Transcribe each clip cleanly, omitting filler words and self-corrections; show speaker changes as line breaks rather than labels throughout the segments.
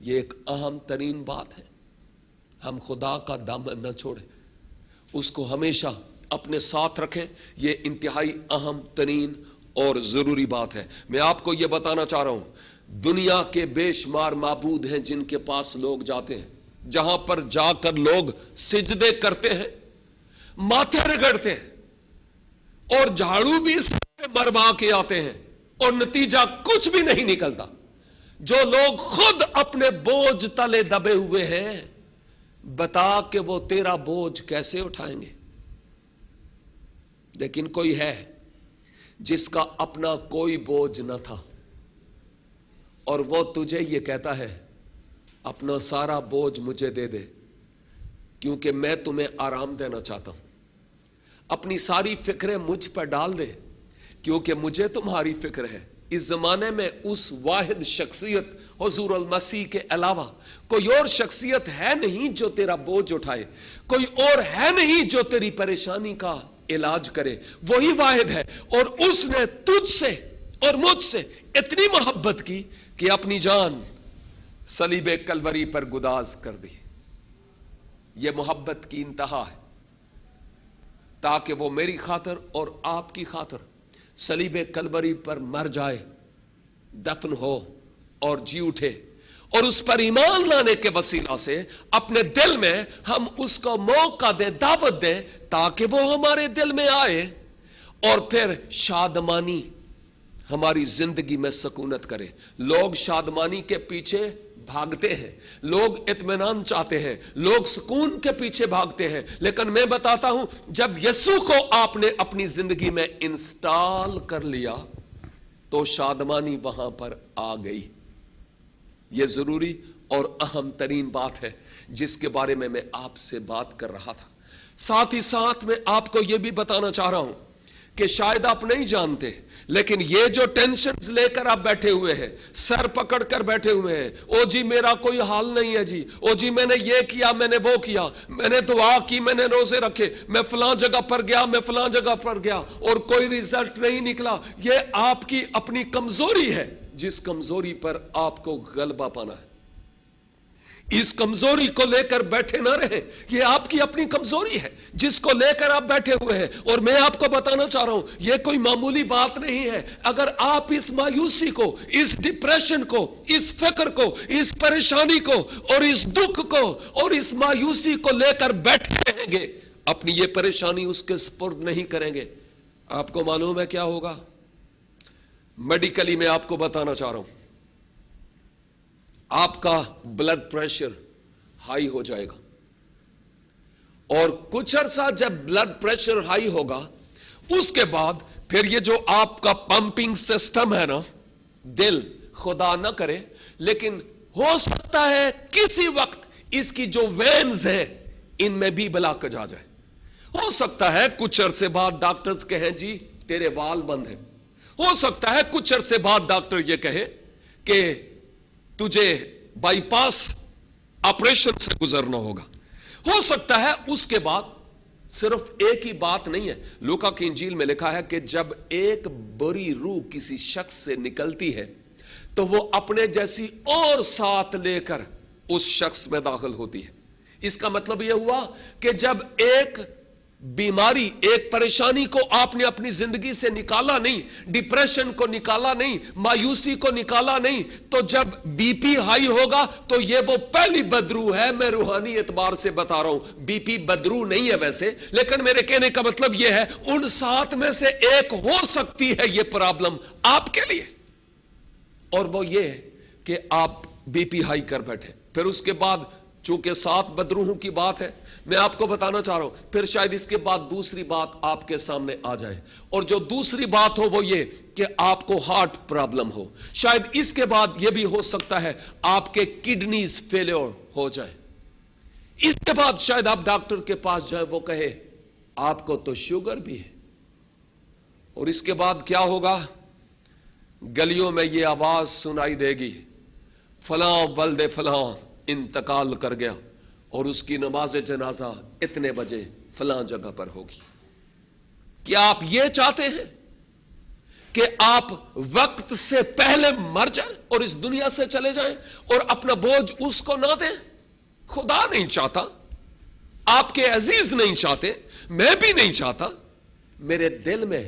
یہ ایک اہم ترین بات ہے. ہم خدا کا دامن نہ چھوڑیں, اس کو ہمیشہ اپنے ساتھ رکھیں. یہ انتہائی اہم ترین اور ضروری بات ہے. میں آپ کو یہ بتانا چاہ رہا ہوں, دنیا کے بے شمار معبود ہیں جن کے پاس لوگ جاتے ہیں, جہاں پر جا کر لوگ سجدے کرتے ہیں, ماتھے رگڑتے ہیں اور جھاڑو بھی اس میں مروا کے آتے ہیں, اور نتیجہ کچھ بھی نہیں نکلتا. جو لوگ خود اپنے بوجھ تلے دبے ہوئے ہیں, بتا کہ وہ تیرا بوجھ کیسے اٹھائیں گے؟ لیکن کوئی ہے جس کا اپنا کوئی بوجھ نہ تھا, اور وہ تجھے یہ کہتا ہے اپنا سارا بوجھ مجھے دے دے, کیونکہ میں تمہیں آرام دینا چاہتا ہوں. اپنی ساری فکریں مجھ پر ڈال دے, کیونکہ مجھے تمہاری فکر ہے. اس زمانے میں اس واحد شخصیت حضور المسیح کے علاوہ کوئی اور شخصیت ہے نہیں جو تیرا بوجھ اٹھائے, کوئی اور ہے نہیں جو تیری پریشانی کا علاج کرے. وہی واحد ہے, اور اس نے تجھ سے اور مجھ سے اتنی محبت کی کہ اپنی جان صلیب کلوری پر گداز کر دی. یہ محبت کی انتہا ہے, تاکہ وہ میری خاطر اور آپ کی خاطر صلیب کلوری پر مر جائے, دفن ہو اور جی اٹھے, اور اس پر ایمان لانے کے وسیلہ سے اپنے دل میں ہم اس کو موقع دیں, دعوت دیں, تاکہ وہ ہمارے دل میں آئے اور پھر شادمانی ہماری زندگی میں سکونت کرے. لوگ شادمانی کے پیچھے بھاگتے ہیں, لوگ اطمینان چاہتے ہیں, لوگ سکون کے پیچھے بھاگتے ہیں, لیکن میں بتاتا ہوں جب یسوع کو آپ نے اپنی زندگی میں انسٹال کر لیا تو شادمانی وہاں پر آ گئی. یہ ضروری اور اہم ترین بات ہے جس کے بارے میں آپ سے بات کر رہا تھا. ساتھ ہی ساتھ میں آپ کو یہ بھی بتانا چاہ رہا ہوں کہ شاید آپ نہیں جانتے, لیکن یہ جو ٹینشنز لے کر آپ بیٹھے ہوئے ہیں, سر پکڑ کر بیٹھے ہوئے ہیں, او جی میرا کوئی حال نہیں ہے جی, او جی میں نے یہ کیا, میں نے وہ کیا, میں نے دعا کی, میں نے روزے رکھے, میں فلاں جگہ پر گیا, میں فلاں جگہ پر گیا, اور کوئی ریزلٹ نہیں نکلا. یہ آپ کی اپنی کمزوری ہے, جس کمزوری پر آپ کو غلبہ پانا ہے. اس کمزوری کو لے کر بیٹھے نہ رہیں, یہ آپ کی اپنی کمزوری ہے جس کو لے کر آپ بیٹھے ہوئے ہیں. اور میں آپ کو بتانا چاہ رہا ہوں یہ کوئی معمولی بات نہیں ہے. اگر آپ اس مایوسی کو, اس ڈپریشن کو, اس فکر کو, اس پریشانی کو, اور اس دکھ کو, اور اس مایوسی کو لے کر بیٹھے رہیں گے, اپنی یہ پریشانی اس کے سپرد نہیں کریں گے, آپ کو معلوم ہے کیا ہوگا؟ میڈیکلی میں آپ کو بتانا چاہ رہا ہوں, آپ کا بلڈ پریشر ہائی ہو جائے گا, اور کچھ عرصہ جب بلڈ پریشر ہائی ہوگا اس کے بعد پھر یہ جو آپ کا پمپنگ سسٹم ہے نا, دل خدا نہ کرے لیکن ہو سکتا ہے کسی وقت اس کی جو وینز ہیں ان میں بھی بلاکج آ جائے. ہو سکتا ہے کچھ عرصے بعد ڈاکٹرز کہیں جی تیرے وال بند ہیں. ہو سکتا ہے کچھ عرصے بعد ڈاکٹر یہ کہے کہ تجھے بائی پاس آپریشن سے گزرنا ہوگا. ہو سکتا ہے اس کے بعد صرف ایک ہی بات نہیں ہے. لوکا کی انجیل میں لکھا ہے کہ جب ایک بری روح کسی شخص سے نکلتی ہے تو وہ اپنے جیسی اور ساتھ لے کر اس شخص میں داخل ہوتی ہے. اس کا مطلب یہ ہوا کہ جب ایک بیماری, ایک پریشانی کو آپ نے اپنی زندگی سے نکالا نہیں, ڈپریشن کو نکالا نہیں, مایوسی کو نکالا نہیں, تو جب بی پی ہائی ہوگا تو یہ وہ پہلی بدرو ہے. میں روحانی اعتبار سے بتا رہا ہوں, بی پی بدرو نہیں ہے ویسے, لیکن میرے کہنے کا مطلب یہ ہے ان 7 میں سے ایک ہو سکتی ہے یہ پرابلم آپ کے لیے, اور وہ یہ ہے کہ آپ بی پی ہائی کر بیٹھے. پھر اس کے بعد چونکہ 7 بدروحوں کی بات ہے, میں آپ کو بتانا چاہ رہا ہوں, پھر شاید اس کے بعد دوسری بات آپ کے سامنے آ جائے, اور جو دوسری بات ہو وہ یہ کہ آپ کو ہارٹ پرابلم ہو. شاید اس کے بعد یہ بھی ہو سکتا ہے آپ کے کڈنیز فیلیور ہو جائے. اس کے بعد شاید آپ ڈاکٹر کے پاس جائیں, وہ کہے آپ کو تو شوگر بھی ہے. اور اس کے بعد کیا ہوگا؟ گلیوں میں یہ آواز سنائی دے گی, فلاں ولد فلاں انتقال کر گیا اور اس کی نماز جنازہ اتنے بجے فلاں جگہ پر ہوگی. کیا آپ یہ چاہتے ہیں کہ آپ وقت سے پہلے مر جائیں اور اس دنیا سے چلے جائیں اور اپنا بوجھ اس کو نہ دیں؟ خدا نہیں چاہتا، آپ کے عزیز نہیں چاہتے، میں بھی نہیں چاہتا۔ میرے دل میں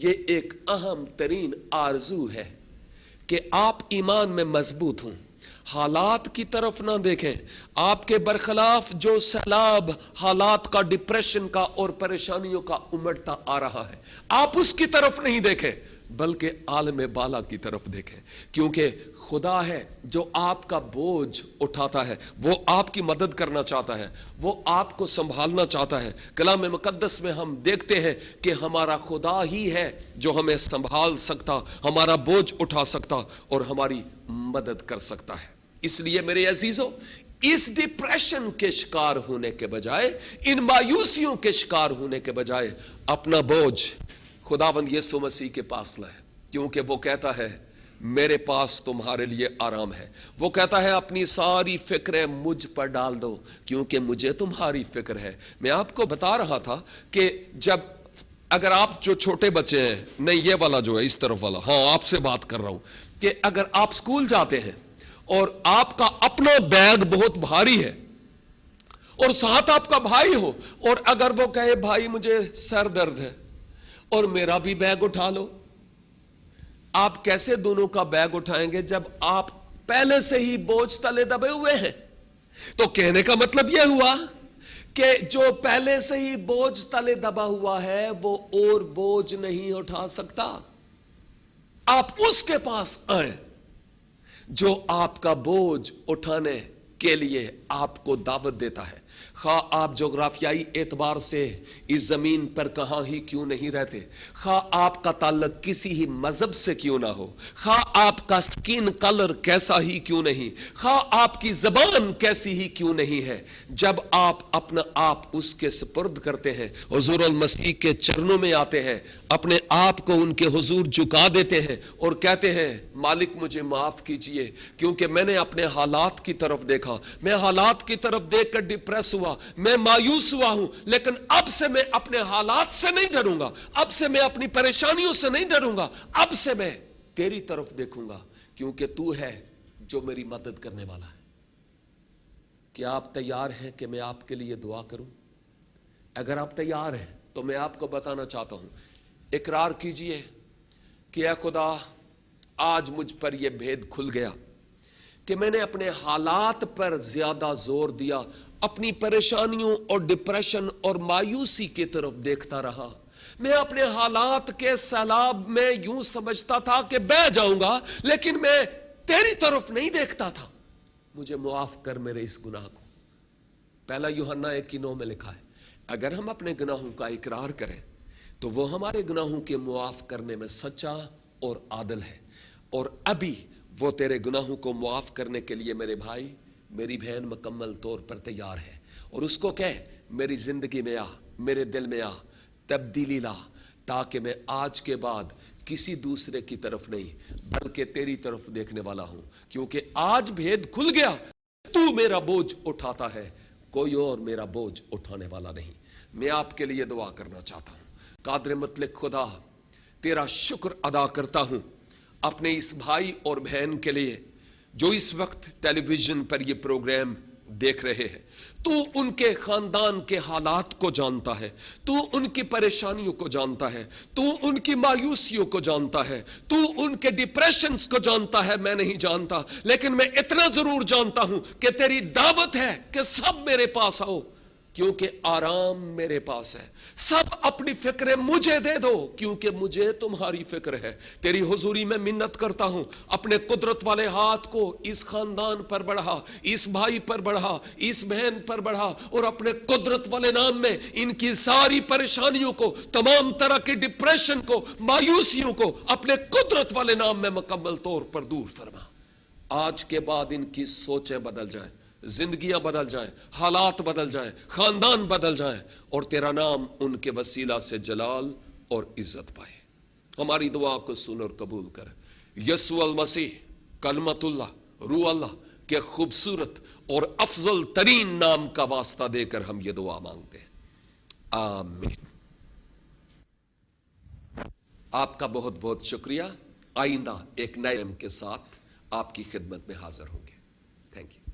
یہ ایک اہم ترین آرزو ہے کہ آپ ایمان میں مضبوط ہوں، حالات کی طرف نہ دیکھیں۔ آپ کے برخلاف جو سیلاب حالات کا، ڈپریشن کا اور پریشانیوں کا امڑتا آ رہا ہے، آپ اس کی طرف نہیں دیکھیں بلکہ عالم بالا کی طرف دیکھیں، کیونکہ خدا ہے جو آپ کا بوجھ اٹھاتا ہے، وہ آپ کی مدد کرنا چاہتا ہے، وہ آپ کو سنبھالنا چاہتا ہے۔ کلام مقدس میں ہم دیکھتے ہیں کہ ہمارا خدا ہی ہے جو ہمیں سنبھال سکتا، ہمارا بوجھ اٹھا سکتا اور ہماری مدد کر سکتا ہے۔ اس لیے میرے عزیزو، اس ڈپریشن کے شکار ہونے کے بجائے، ان مایوسیوں کے شکار ہونے کے بجائے اپنا بوجھ خداوند یسوع مسیح کے پاس لائے، کیونکہ وہ کہتا ہے میرے پاس تمہارے لیے آرام ہے۔ وہ کہتا ہے اپنی ساری فکریں مجھ پر ڈال دو کیونکہ مجھے تمہاری فکر ہے۔ میں آپ کو بتا رہا تھا کہ جب اگر آپ جو چھوٹے بچے ہیں، نہیں یہ والا جو ہے اس طرف والا، ہاں آپ سے بات کر رہا ہوں، کہ اگر آپ اسکول جاتے ہیں اور آپ کا اپنا بیگ بہت بھاری ہے اور ساتھ آپ کا بھائی ہو، اور اگر وہ کہے بھائی مجھے سر درد ہے اور میرا بھی بیگ اٹھا لو، آپ کیسے دونوں کا بیگ اٹھائیں گے جب آپ پہلے سے ہی بوجھ تلے دبے ہوئے ہیں؟ تو کہنے کا مطلب یہ ہوا کہ جو پہلے سے ہی بوجھ تلے دبا ہوا ہے وہ اور بوجھ نہیں اٹھا سکتا۔ آپ اس کے پاس آئیں جو آپ کا بوجھ اٹھانے کے لیے آپ کو دعوت دیتا ہے۔ خواہ آپ جغرافیائی اعتبار سے اس زمین پر کہاں ہی کیوں نہیں رہتے، خواہ آپ کا تعلق کسی ہی مذہب سے کیوں نہ ہو، خواہ آپ کا سکین کلر کیسا ہی کیوں نہیں، خواہ آپ کی زبان کیسی ہی کیوں نہیں ہے، جب آپ اپنا آپ اس کے سپرد کرتے ہیں، حضور المسیح کے چرنوں میں آتے ہیں، اپنے آپ کو ان کے حضور جھکا دیتے ہیں اور کہتے ہیں مالک مجھے معاف کیجئے کیونکہ میں نے اپنے حالات کی طرف دیکھا، میں حالات کی طرف دیکھ کر ڈپریس ہوا، میں مایوس ہوا ہوں، لیکن اب سے میں اپنے حالات سے نہیں ڈروں گا، اب سے میں اپنی پریشانیوں سے نہیں ڈروں گا، اب سے میں تیری طرف دیکھوں گا کیونکہ تو ہے جو میری مدد کرنے والا ہے۔ کیا آپ تیار ہیں کہ میں آپ کے لیے دعا کروں؟ اگر آپ تیار ہیں تو میں آپ کو بتانا چاہتا ہوں، اقرار کیجئے کہ اے خدا آج مجھ پر یہ بھید کھل گیا کہ میں نے اپنے حالات پر زیادہ زور دیا، اپنی پریشانیوں اور ڈپریشن اور مایوسی کی طرف دیکھتا رہا۔ میں اپنے حالات کے سیلاب میں یوں سمجھتا تھا کہ بہہ جاؤں گا، لیکن میں تیری طرف نہیں دیکھتا تھا۔ مجھے معاف کر میرے اس گناہ کو۔ پہلا یوحنا 1:9 میں لکھا ہے اگر ہم اپنے گناہوں کا اقرار کریں تو وہ ہمارے گناہوں کے معاف کرنے میں سچا اور عادل ہے، اور ابھی وہ تیرے گناہوں کو معاف کرنے کے لیے میرے بھائی میری بہن مکمل طور پر تیار ہے۔ اور اس کو کہہ میری زندگی میں آ، میرے دل میں آ، تبدیلی لا، تاکہ میں آج کے بعد کسی دوسرے کی طرف نہیں بلکہ تیری طرف دیکھنے والا ہوں، کیونکہ آج بھید کھل گیا، تو میرا بوجھ اٹھاتا ہے، کوئی اور میرا بوجھ اٹھانے والا نہیں۔ میں آپ کے لیے دعا کرنا چاہتا ہوں۔ قادر مطلق خدا، تیرا شکر ادا کرتا ہوں اپنے اس بھائی اور بہن کے لیے جو اس وقت ٹیلی ویژن پر یہ پروگرام دیکھ رہے ہیں۔ تو ان کے خاندان کے حالات کو جانتا ہے، تو ان کی پریشانیوں کو جانتا ہے، تو ان کی مایوسیوں کو جانتا ہے، تو ان کے ڈپریشنز کو جانتا ہے۔ میں نہیں جانتا، لیکن میں اتنا ضرور جانتا ہوں کہ تیری دعوت ہے کہ سب میرے پاس آؤ کیونکہ آرام میرے پاس ہے۔ سب اپنی فکریں مجھے دے دو کیونکہ مجھے تمہاری فکر ہے۔ تیری حضوری میں منت کرتا ہوں، اپنے قدرت والے ہاتھ کو اس خاندان پر بڑھا، اس بھائی پر بڑھا، اس بہن پر بڑھا، اور اپنے قدرت والے نام میں ان کی ساری پریشانیوں کو، تمام طرح کی ڈپریشن کو، مایوسیوں کو اپنے قدرت والے نام میں مکمل طور پر دور فرما۔ آج کے بعد ان کی سوچیں بدل جائیں، زندگیاں بدل جائیں، حالات بدل جائیں، خاندان بدل جائیں، اور تیرا نام ان کے وسیلہ سے جلال اور عزت پائے۔ ہماری دعا کو سن اور قبول کر۔ یسوع المسیح کلمت اللہ روح اللہ کے خوبصورت اور افضل ترین نام کا واسطہ دے کر ہم یہ دعا مانگتے ہیں، آمین۔ آپ کا بہت بہت شکریہ. آئندہ ایک نئے علم کے ساتھ آپ کی خدمت میں حاضر ہوں گے. Thank you.